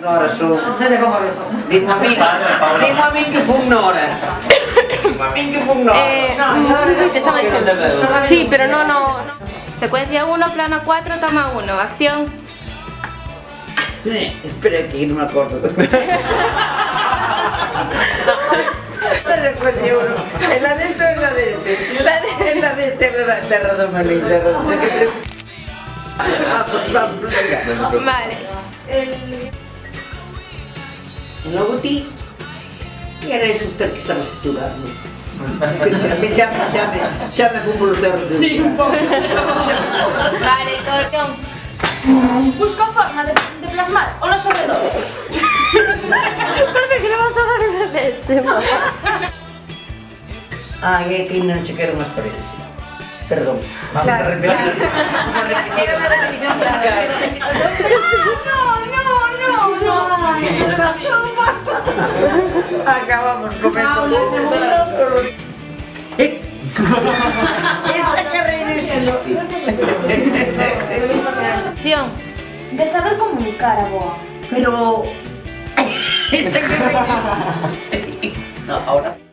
Ahora son... Se te pongo viejo. Dimo a mí que fue una hora. Dimo a mí que fue una hora. Sí, te estaba diciendo. Sí, pero no. Secuencia 1, plano 4, toma 1, acción. Espera que no me acuerdo. La secuencia 1. ¿En la de esto o en la de este? En la de este, de Radomelín. Vamos, venga. Vale. E logo ti, que era ese usted que estabas estudando? Xa me fun polos teus resultados. Sí, un pouco. Vale, Torqueón. Busco forma de plasmar o noso redor. Parece que le vas a dar una leche, mamá. Ai, é que non che quero máis por eso. Perdón, vamos a repetir. Era una repetición clara. Acabamos con esto. Esta carreira existe. Acción. De saber comunicar, aboa. Pero... Esa carreira existe. No, ahora...